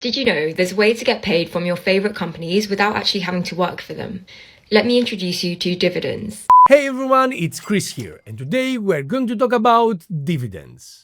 Did you know there's a way to get paid from your favorite companies without actually having to work for them? Let me introduce you to dividends. Hey everyone, it's Chris here, and today we're going to talk about dividends.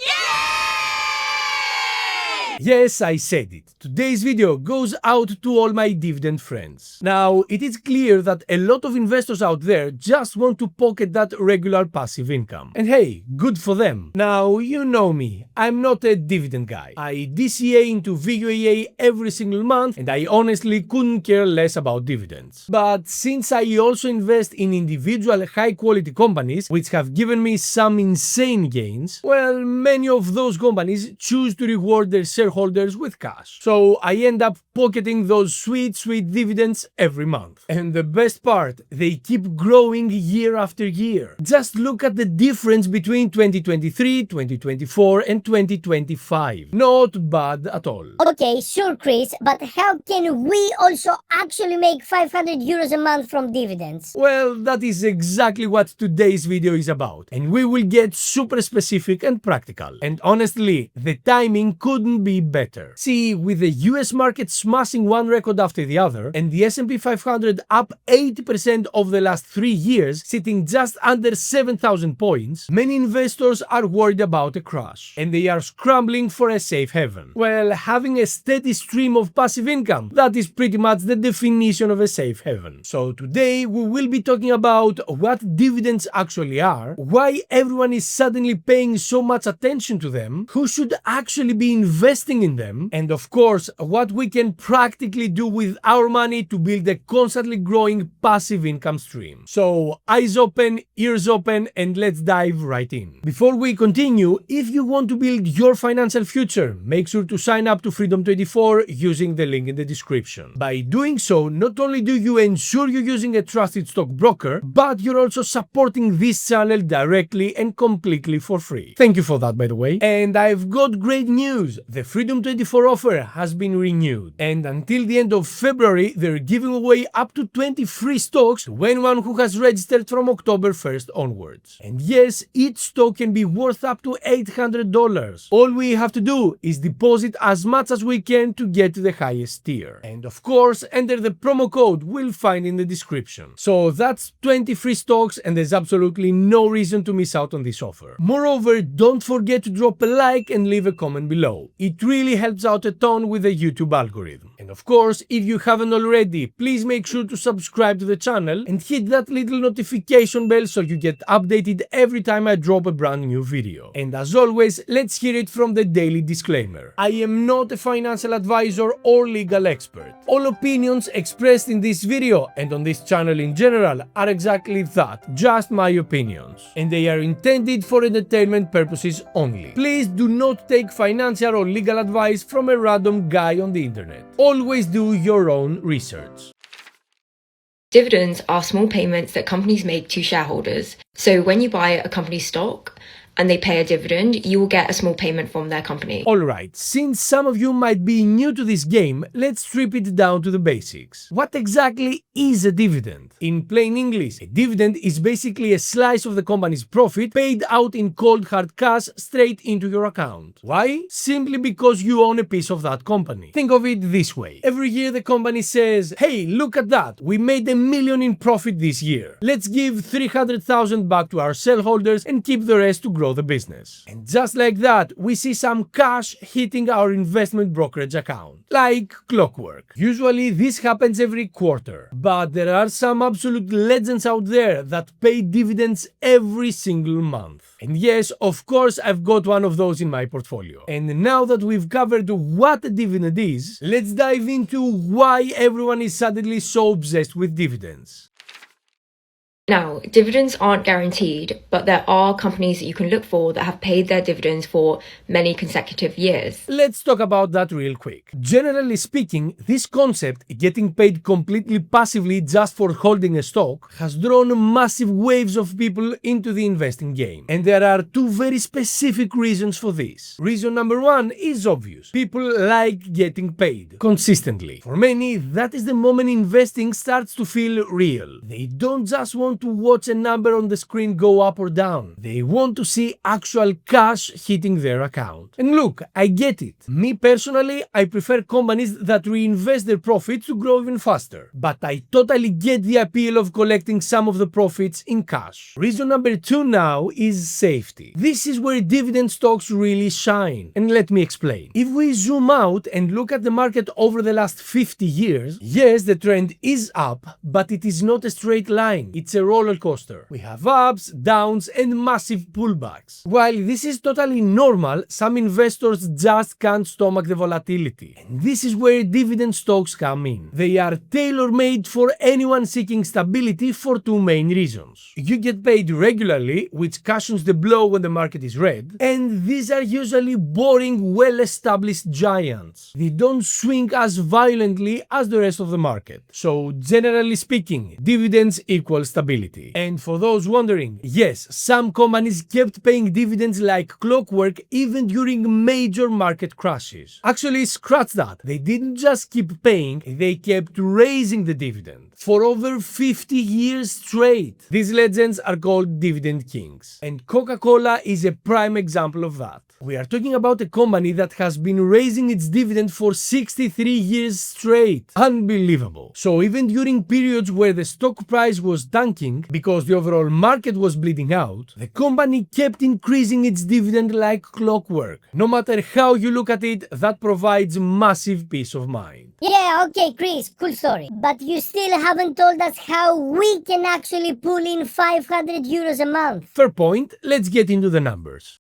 Yes, I said it. Today's video goes out to all my dividend friends. Now, it is clear that a lot of investors out there just want to pocket that regular passive income. And hey, good for them. Now, you know me. I'm not a dividend guy. I DCA into VUAA every single month, and I honestly couldn't care less about dividends. But since I also invest in individual high-quality companies, which have given me some insane gains, well, many of those companies choose to reward their shareholders with cash. So I end up pocketing those sweet dividends every month. And the best part, they keep growing year after year. Just look at the difference between 2023, 2024 and 2025. Not bad at all. Okay, sure, Chris, but how can we also actually make 500 euros a month from dividends? Well, that is exactly what today's video is about. And we will get super specific and practical. And honestly, the timing couldn't be better. See, with the US market smashing one record after the other, and the S&P 500 up 80% over the last 3 years, sitting just under 7,000 points, many investors are worried about a crash, and they are scrambling for a safe haven. Well, having a steady stream of passive income, that is pretty much the definition of a safe haven. So today, we will be talking about what dividends actually are, why everyone is suddenly paying so much attention to them, who should actually be investing in them, and of course, what we can practically do with our money to build a constantly growing passive income stream. So, eyes open, ears open, and let's dive right in. Before we continue, if you want to build your financial future, make sure to sign up to Freedom24 using the link in the description. By doing so, not only do you ensure you're using a trusted stockbroker, but you're also supporting this channel directly and completely for free. Thank you for that, by the way. And I've got great news. The Freedom24 offer has been renewed, and until the end of February, they're giving away up to 20 free stocks to anyone who has registered from October 1st onwards. And yes, each stock can be worth up to $800. All we have to do is deposit as much as we can to get to the highest tier. And of course, enter the promo code we'll find in the description. So that's 20 free stocks, and there's absolutely no reason to miss out on this offer. Moreover, don't forget to drop a like and leave a comment below. It really helps out a ton with the YouTube algorithm. And of course, if you haven't already, please make sure to subscribe to the channel and hit that little notification bell so you get updated every time I drop a brand new video. And as always, let's hear it from the daily disclaimer. I am not a financial advisor or legal expert. All opinions expressed in this video and on this channel in general are exactly that, just my opinions. And they are intended for entertainment purposes only. Please do not take financial or legal advice from a random guy on the internet. Always do your own research. Dividends are small payments that companies make to shareholders. So when you buy a company's stock and they pay a dividend, you will get a small payment from their company. Alright, since some of you might be new to this game, let's strip it down to the basics. What exactly is a dividend? In plain English, a dividend is basically a slice of the company's profit paid out in cold hard cash straight into your account. Why? Simply because you own a piece of that company. Think of it this way. Every year the company says, hey, look at that, we made $1 million in profit this year. Let's give 300,000 back to our shareholders and keep the rest to grow the business. And just like that, we see some cash hitting our investment brokerage account. Like clockwork. Usually this happens every quarter, but there are some absolute legends out there that pay dividends every single month. And yes, of course, I've got one of those in my portfolio. And now that we've covered what a dividend is, let's dive into why everyone is suddenly so obsessed with dividends. Now, dividends aren't guaranteed, but there are companies that you can look for that have paid their dividends for many consecutive years. Let's talk about that real quick. Generally speaking, this concept, getting paid completely passively just for holding a stock, has drawn massive waves of people into the investing game. And there are two very specific reasons for this. Reason number one is obvious. People like getting paid consistently. For many, that is the moment investing starts to feel real. They don't just want want to watch a number on the screen go up or down. They want to see actual cash hitting their account. And look, I get it. Me personally, I prefer companies that reinvest their profits to grow even faster. But I totally get the appeal of collecting some of the profits in cash. Reason number 2 now is safety. This is where dividend stocks really shine. And let me explain. If we zoom out and look at the market over the last 50 years, yes, the trend is up, but it is not a straight line. It's a roller coaster. We have ups, downs, and massive pullbacks. While this is totally normal, some investors just can't stomach the volatility. And this is where dividend stocks come in. They are tailor-made for anyone seeking stability for 2 main reasons. You get paid regularly, which cushions the blow when the market is red, and these are usually boring, well-established giants. They don't swing as violently as the rest of the market. So, generally speaking, dividends equal stability. And for those wondering, yes, some companies kept paying dividends like clockwork even during major market crashes. Actually, scratch that. They didn't just keep paying, they kept raising the dividend for over 50 years straight. These legends are called dividend kings, and Coca-Cola is a prime example of that. We are talking about a company that has been raising its dividend for 63 years straight. Unbelievable. So even during periods where the stock price was tanking because the overall market was bleeding out, the company kept increasing its dividend like clockwork. No matter how you look at it, that provides massive peace of mind. Yeah, okay, Chris, cool story. But you still haven't told us how we can actually pull in 500 euros a month. Fair point, let's get into the numbers.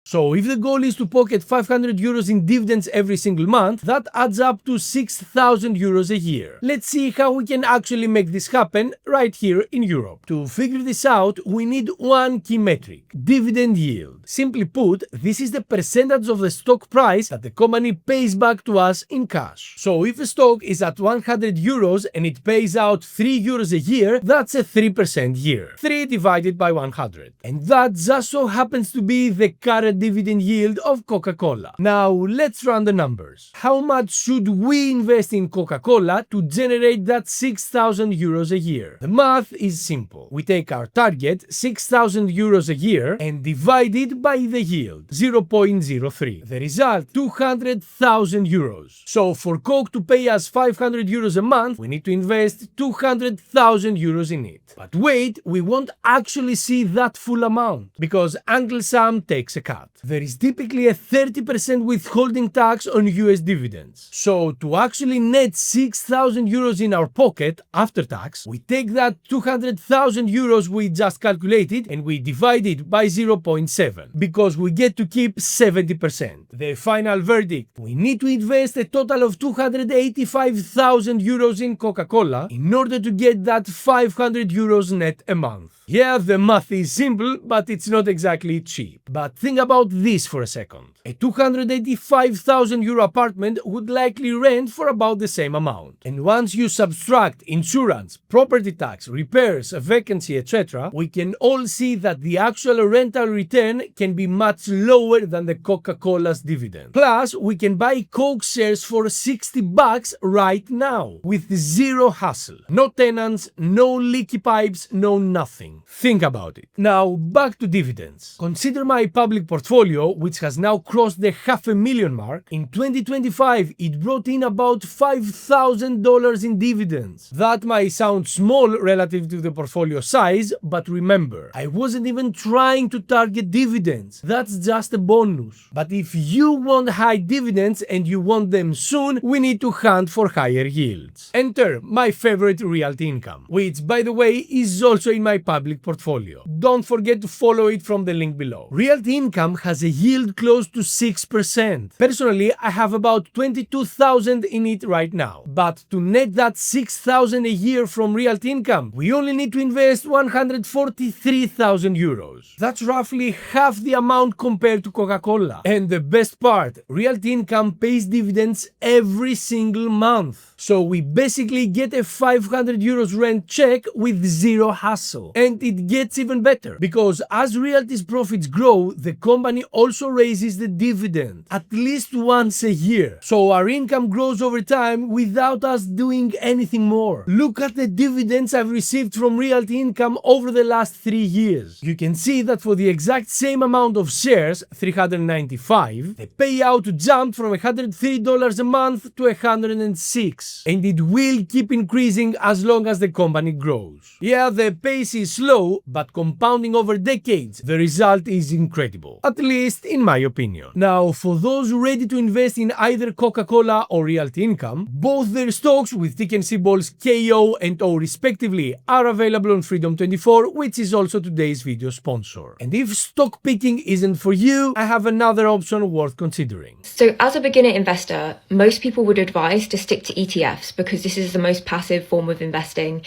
So if the goal is to pocket 500 euros in dividends every single month, that adds up to 6,000 euros a year. Let's see how we can actually make this happen right here in Europe. To figure this out, we need one key metric: dividend yield. Simply put, this is the percentage of the stock price that the company pays back to us in cash. So if a stock is at 100 euros and it pays out 3 euros a year, that's a 3% year. 3 divided by 100. And that just so happens to be the current dividend yield of Coca-Cola. Now let's run the numbers. How much should we invest in Coca-Cola to generate that 6,000 euros a year? The math is simple. We take our target, 6,000 euros a year, and divide it by the yield, 0.03. The result, 200,000 euros. So for Coke to pay us 500 euros a month, we need to invest 200,000 euros in it. But wait, we won't actually see that full amount, because Uncle Sam takes a cut. There is typically a 30% withholding tax on US dividends. So to actually net 6,000 euros in our pocket after tax, we take that 200,000 euros we just calculated and we divide it by 0.7, because we get to keep 70%. The final verdict: we need to invest a total of 285,000 euros in Coca-Cola in order to get that 500 euros net a month. Yeah, the math is simple, but it's not exactly cheap. But think about this for a second. A 285,000 euro apartment would likely rent for about the same amount. And once you subtract insurance, property tax, repairs, a vacancy, etc., we can all see that the actual rental return can be much lower than the Coca-Cola's dividend. Plus, we can buy Coke shares for 60 bucks right now, with zero hassle. No tenants, no leaky pipes, no nothing. Think about it. Now, back to dividends. Consider my public portfolio, which has now crossed the $500,000 mark. In 2025, it brought in about $5,000 in dividends. That might sound small relative to the portfolio size, but remember, I wasn't even trying to target dividends. That's just a bonus. But if you want high dividends and you want them soon, we need to hunt for higher yields. Enter my favorite realty income, which, by the way, is also in my public portfolio. Don't forget to follow it from the link below. Realty income has a yield close to 6%. Personally, I have about 22,000 in it right now. But to net that 6,000 a year from realty income, we only need to invest 143,000 euros. That's roughly half the amount compared to Coca-Cola. And the best part, realty income pays dividends every single month. So we basically get a 500 euros rent check with zero hassle. And And it gets even better, because as Realty's profits grow, the company also raises the dividend, at least once a year. So our income grows over time without us doing anything more. Look at the dividends I've received from Realty income over the last 3 years. You can see that for the exact same amount of shares, 395, the payout jumped from $103 a month to $106. And it will keep increasing as long as the company grows. Yeah, the pace is slow, but compounding over decades, the result is incredible. At least in my opinion. Now, for those ready to invest in either Coca-Cola or Realty Income, both their stocks with ticker symbols KO and O respectively are available on Freedom24, which is also today's video sponsor. And if stock picking isn't for you, I have another option worth considering. So as a beginner investor, most people would advise to stick to ETFs because this is the most passive form of investing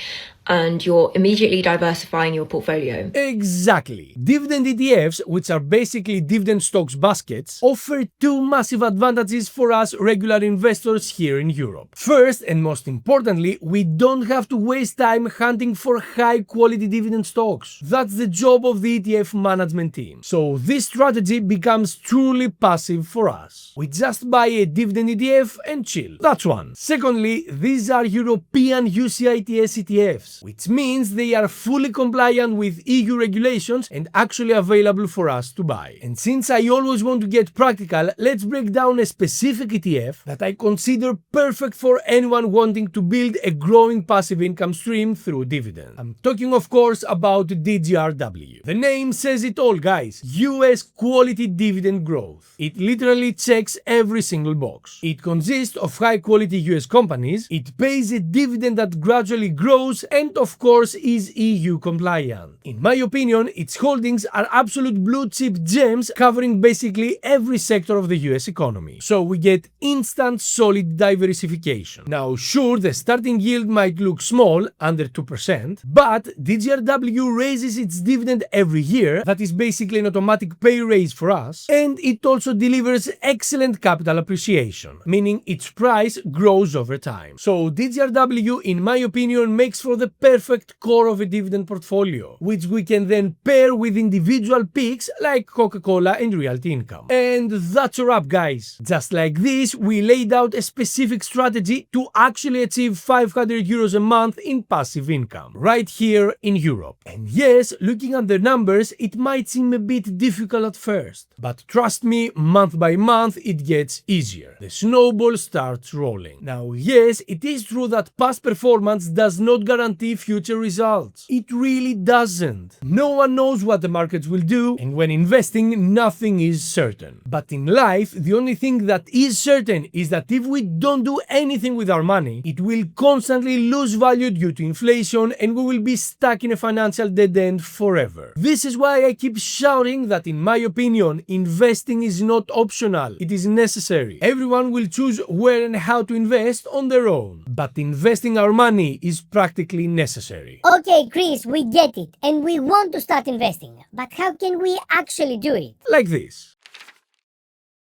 and you're immediately diversifying your portfolio. Exactly. Dividend ETFs, which are basically dividend stocks baskets, offer two massive advantages for us regular investors here in Europe. First, and most importantly, we don't have to waste time hunting for high quality dividend stocks. That's the job of the ETF management team. So this strategy becomes truly passive for us. We just buy a dividend ETF and chill. That's one. Secondly, these are European UCITS ETFs, which means they are fully compliant with EU regulations and actually available for us to buy. And since I always want to get practical, let's break down a specific ETF that I consider perfect for anyone wanting to build a growing passive income stream through dividends. I'm talking, of course, about DGRW. The name says it all, guys. US quality dividend growth. It literally checks every single box. It consists of high quality US companies, it pays a dividend that gradually grows, and of course is EU compliant. In my opinion, its holdings are absolute blue chip gems covering basically every sector of the US economy. So we get instant solid diversification. Now sure, the starting yield might look small, under 2%, but DGRW raises its dividend every year, that is basically an automatic pay raise for us, and it also delivers excellent capital appreciation, meaning its price grows over time. So DGRW, in my opinion, makes for the perfect core of a dividend portfolio, which we can then pair with individual picks like Coca-Cola and Realty Income. And that's a wrap, guys. Just like this, we laid out a specific strategy to actually achieve 500 euros a month in passive income, right here in Europe. And yes, looking at the numbers, it might seem a bit difficult at first, but trust me, month by month it gets easier. The snowball starts rolling. Now yes, it is true that past performance does not guarantee future results. It really doesn't. No one knows what the markets will do, and when investing, nothing is certain. But in life, the only thing that is certain is that if we don't do anything with our money, it will constantly lose value due to inflation, and we will be stuck in a financial dead end forever. This is why I keep shouting that, in my opinion, investing is not optional, it is necessary. Everyone will choose where and how to invest on their own, but investing our money is practically necessary. Okay, Chris, we get it, and we want to start investing, but how can we actually do it? Like this.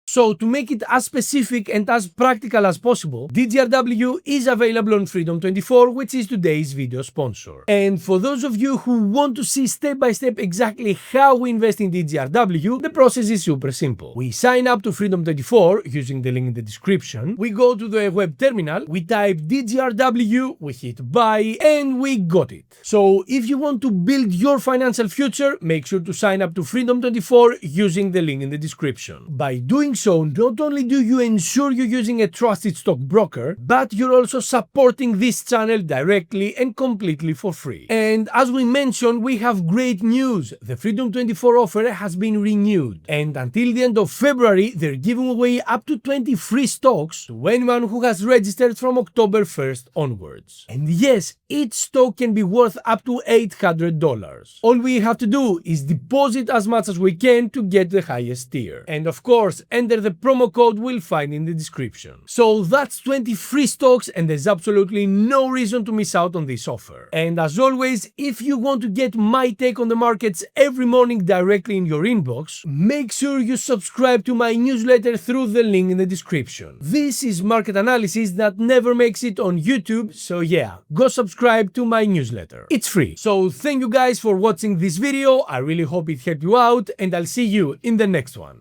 So to make it as specific and as practical as possible, DGRW is available on Freedom24, which is today's video sponsor. And for those of you who want to see step by step exactly how we invest in DGRW, the process is super simple. We sign up to Freedom24 using the link in the description, we go to the web terminal, we type DGRW, we hit buy, and we got it. So if you want to build your financial future, make sure to sign up to Freedom24 using the link in the description. By doing so, not only do you ensure you're using a trusted stockbroker, but you're also supporting this channel directly and completely for free. And as we mentioned, we have great news. The Freedom24 offer has been renewed, and until the end of February, they're giving away up to 20 free stocks to anyone who has registered from October 1st onwards. And yes, each stock can be worth up to $800. All we have to do is deposit as much as we can to get the highest tier. And of course, enter under the promo code we'll find in the description. So that's 20 free stocks and there's absolutely no reason to miss out on this offer. And as always, if you want to get my take on the markets every morning directly in your inbox, make sure you subscribe to my newsletter through the link in the description. This is market analysis that never makes it on YouTube, so yeah, go subscribe to my newsletter. It's free. So thank you guys for watching this video, I really hope it helped you out, and I'll see you in the next one.